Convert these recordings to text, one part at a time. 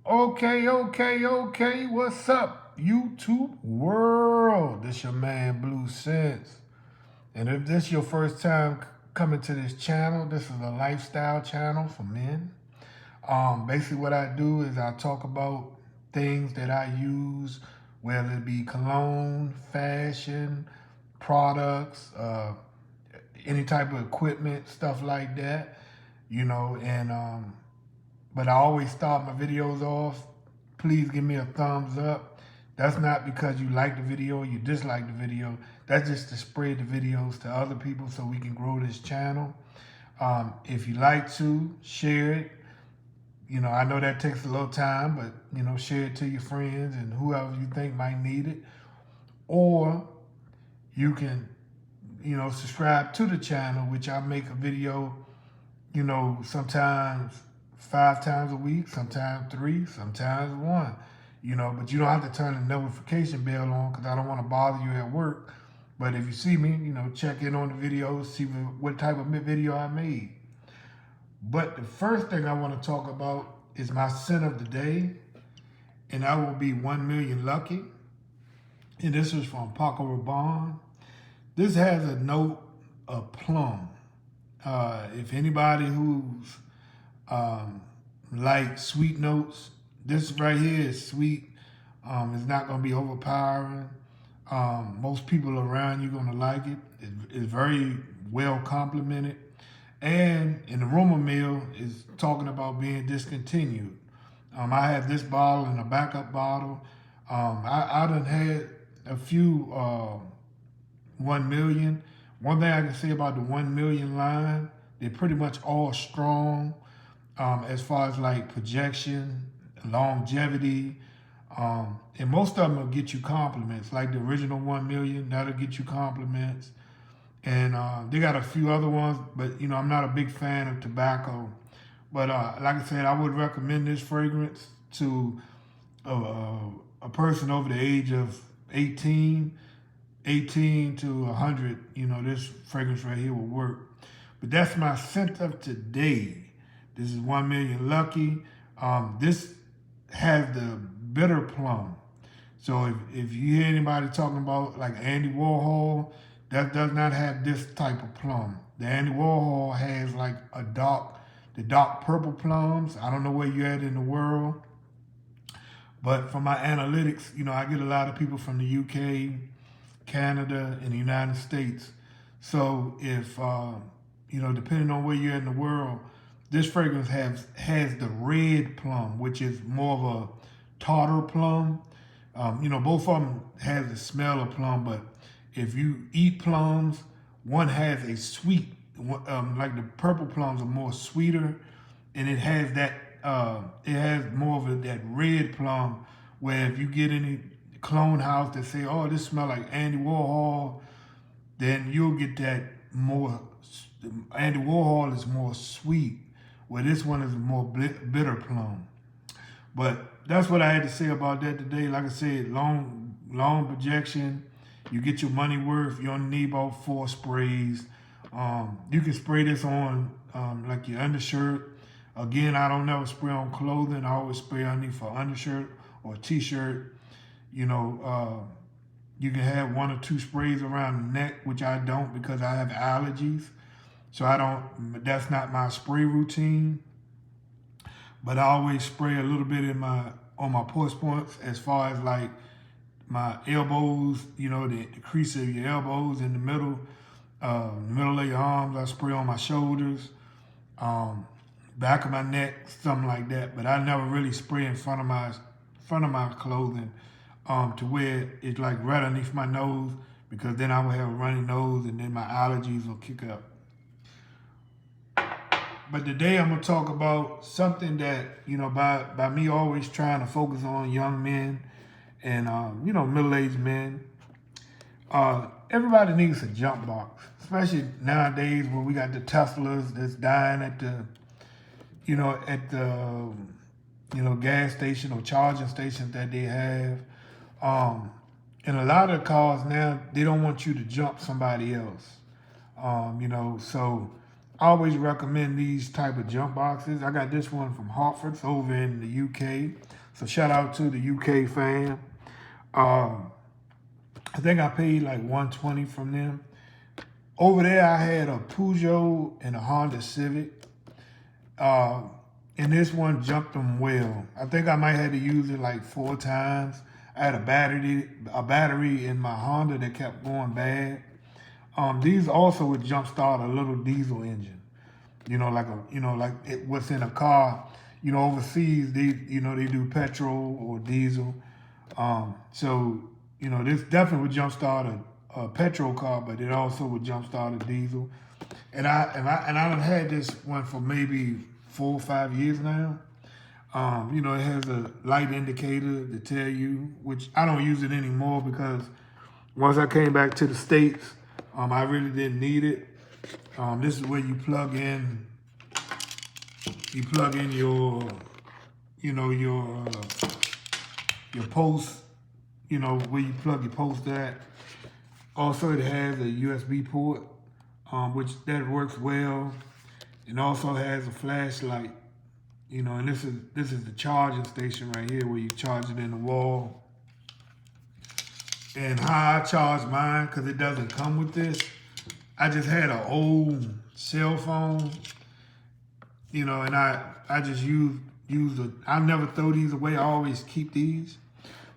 Okay. What's up, YouTube world? This your man Blue Sense. And if this your first time coming to this channel, this is a lifestyle channel for men. Basically what I do is I talk about things that I use, whether it be cologne, fashion, products, any type of equipment, stuff like that, and but I always start my videos off. Please give me a thumbs up. That's not because you like the video or you dislike the video. That's just to spread the videos to other people so we can grow this channel. If you like to, share it. I know that takes a little time, but, share it to your friends and whoever you think might need it. Or you can, subscribe to the channel, which I make a video, sometimes 5 times a week, sometimes 3, sometimes 1, but you don't have to turn the notification bell on because I don't want to bother you at work. But if you see me, check in on the videos, see what type of video I made. But the first thing I want to talk about is my scent of the day, and I will be 1 million lucky. And this is from Paco Rabanne. This has a note of plum. If anybody who's like sweet notes, this right here is sweet. It's not going to be overpowering. Most people around you going to like it. It's very well complimented. And in the rumor mill is talking about being discontinued. I have this bottle and a backup bottle. I done had a few 1 million. One thing I can say about the 1 million line, they're pretty much all strong as far as like projection, longevity, and most of them will get you compliments. Like the original 1 million, that'll get you compliments. And they got a few other ones, but I'm not a big fan of tobacco. But like I said, I would recommend this fragrance to a person over the age of 18 to 100. This fragrance right here will work. But that's my scent of today. This is 1 million lucky. This has the bitter plum. So if you hear anybody talking about like Andy Warhol, that does not have this type of plum. The Andy Warhol has like the dark purple plums. I don't know where you're at in the world, but from my analytics, I get a lot of people from the UK, Canada, and the United States. So if, depending on where you're in the world, this fragrance has the red plum, which is more of a tartar plum. Both of them has the smell of plum, but if you eat plums, one has a sweet, like the purple plums are more sweeter, and it has that, it has more of that red plum, where if you get any clone house that say, oh, this smell like Andy Warhol, then you'll get that more. Andy Warhol is more sweet, where this one is more bitter plum. But that's what I had to say about that today. Like I said, long projection. You get your money worth. You only need about 4 sprays. You can spray this on like your undershirt. Again, I don't never spray on clothing. I always spray underneath for undershirt or t-shirt. You can have 1 or 2 sprays around the neck, which I don't because I have allergies. So that's not my spray routine. But I always spray a little bit on my pulse points as far as like my elbows, the crease of your elbows in the middle of your arms. I spray on my shoulders, back of my neck, something like that. But I never really spray in front of my clothing to where it's like right underneath my nose, because then I will have a runny nose and then my allergies will kick up. But today I'm gonna talk about something that, by me always trying to focus on young men and, middle-aged men. Everybody needs a jump box, especially nowadays when we got the Teslas that's dying at the gas station or charging stations that they have. And a lot of cars now, they don't want you to jump somebody else. So I always recommend these type of jump boxes. I got this one from Hartford's over in the UK. So shout out to the UK fan. Um, I think I paid like 120 from them. Over there, I had a Peugeot and a Honda Civic. Uh, and this one jumped them well. I think I might have to use it like 4 times. I had a battery in my Honda that kept going bad. These also would jumpstart a little diesel engine. What's in a car. Overseas they do petrol or diesel. This definitely would jumpstart a petrol car, but it also would jumpstart a diesel. And I done had this one for maybe 4 or 5 years now. It has a light indicator to tell you, which I don't use it anymore because once I came back to the States, I really didn't need it. This is where you plug in your, your post, where you plug your post at. Also, it has a USB port, which that works well. It also has a flashlight, and this is the charging station right here where you charge it in the wall. And how I charge mine, because it doesn't come with this, I just had an old cell phone, and I just use I never throw these away. I always keep these.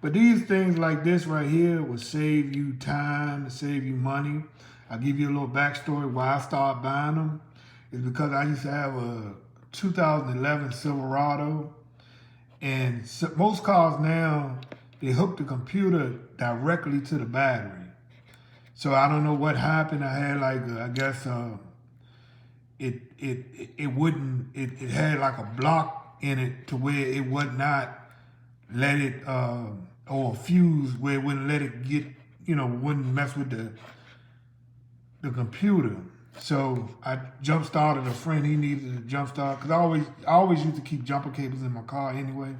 But these things like this right here will save you time, save you money. I'll give you a little backstory why I started buying them. It's because I used to have a 2011 Silverado, and most cars now, they hook the computer directly to the battery. So I don't know what happened. I had it had like a block in it to where it would not let it, or a fuse where it wouldn't let it get, wouldn't mess with the computer. So I jump started a friend. He needed a jump start because I always used to keep jumper cables in my car anyway.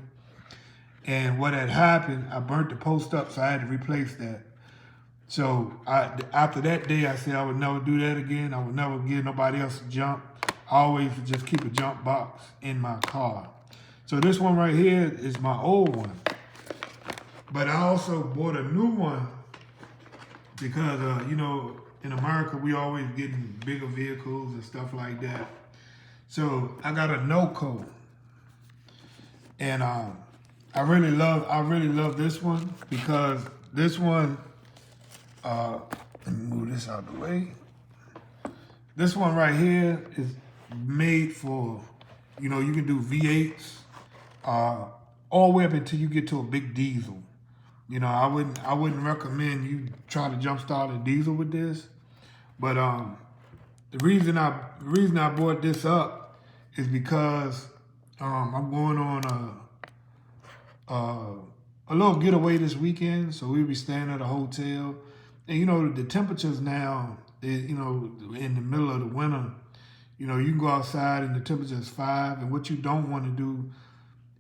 And what had happened, I burnt the post up, so I had to replace that. So after that day, I said I would never do that again. I would never give nobody else a jump. I always would just keep a jump box in my car. So this one right here is my old one. But I also bought a new one because, in America, we always getting bigger vehicles and stuff like that. So I got a Noco. And I really love this one because this one, let me move this out of the way. This one right here is made for, you can do V8s, all the way up until you get to a big diesel. I wouldn't recommend you try to jumpstart a diesel with this. But the reason I brought this up is because I'm going on a little getaway this weekend, so we'll be staying at a hotel. And the temperatures now, in the middle of the winter, you can go outside and the temperature is 5, and what you don't want to do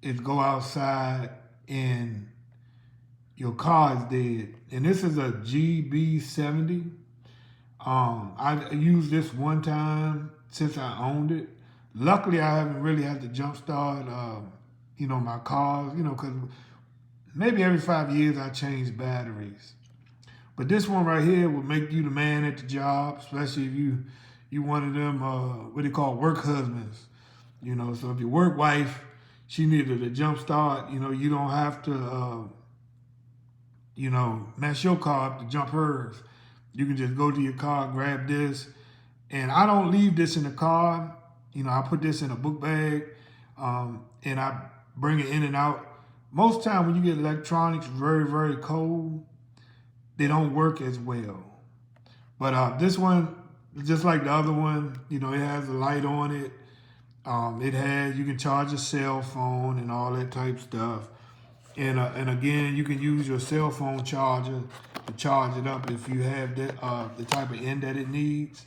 is go outside and your car is dead. And this is a GB70. I used this one time since I owned it. Luckily, I haven't really had to jump start, my cars, because maybe every 5 years I change batteries. But this one right here will make you the man at the job, especially if you one of them, what they call work husbands. So if your work wife, she needed a jump start, you don't have to, mess your car up to jump hers. You can just go to your car, grab this. And I don't leave this in the car. I put this in a book bag, and I bring it in and out. Most time when you get electronics very, very cold, they don't work as well. But this one, just like the other one, it has a light on it. You can charge a cell phone and all that type stuff. And again, you can use your cell phone charger to charge it up if you have the type of end that it needs.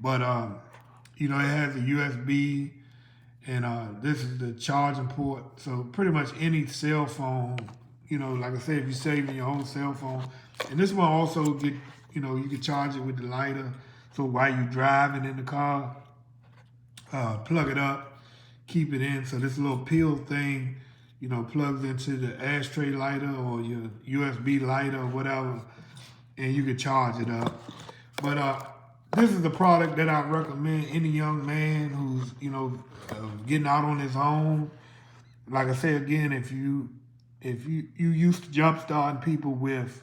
But it has a USB, and this is the charging port. So pretty much any cell phone, like I said, if you're saving your own cell phone, and this one also you can charge it with the lighter. So while you're driving in the car, plug it up, keep it in. So this little pill thing, you know, plugs into the ashtray lighter or your USB lighter or whatever, and you can charge it up. But this is the product that I recommend any young man who's, you know, getting out on his own. Like I say again, if you used to jump starting people with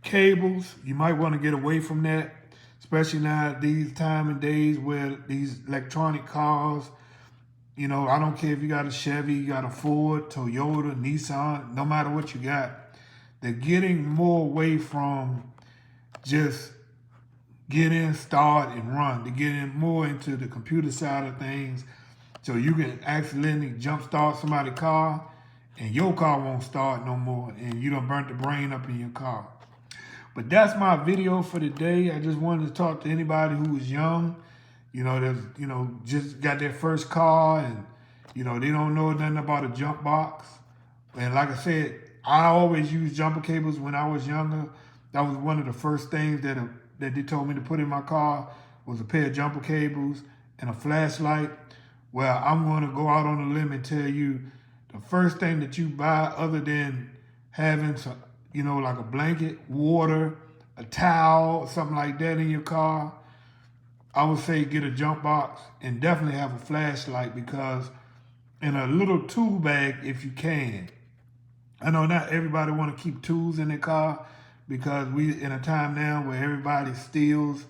cables, you might want to get away from that, especially now these time and days where these electronic cars, you know, I don't care if you got a Chevy, you got a Ford, Toyota, Nissan, no matter what you got, they're getting more away from just get in, start, and run. They're getting more into the computer side of things, so you can accidentally jump start somebody's car and your car won't start no more and you done burnt the brain up in your car. But that's my video for today. I just wanted to talk to anybody who is young, you know, that's, you know, just got their first car and, you know, they don't know nothing about a jump box. And like I said, I always used jumper cables when I was younger. That was one of the first things that they told me to put in my car was a pair of jumper cables and a flashlight. Well, I'm going to go out on a limb and tell you the first thing that you buy other than having some, you know, like a blanket, water, a towel, something like that in your car, I would say get a jump box and definitely have a flashlight, because in a little tool bag, if you can. I know not everybody want to keep tools in their car because we in a time now where everybody steals,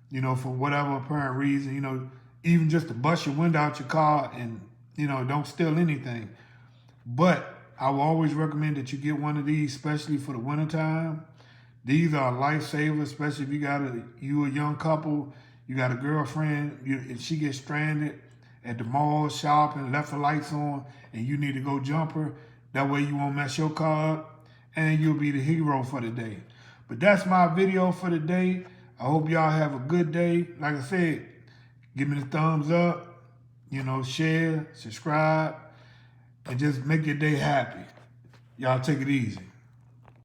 you know, for whatever apparent reason, you know, even just to bust your window out your car and, you know, don't steal anything. But I will always recommend that you get one of these, especially for the wintertime. These are a lifesaver, especially if you a young couple, you got a girlfriend, if she gets stranded at the mall shopping, left the lights on, and you need to go jump her. That way you won't mess your car up, and you'll be the hero for the day. But that's my video for the day. I hope y'all have a good day. Like I said, give me the thumbs up, you know, share, subscribe, and just make your day happy. Y'all take it easy.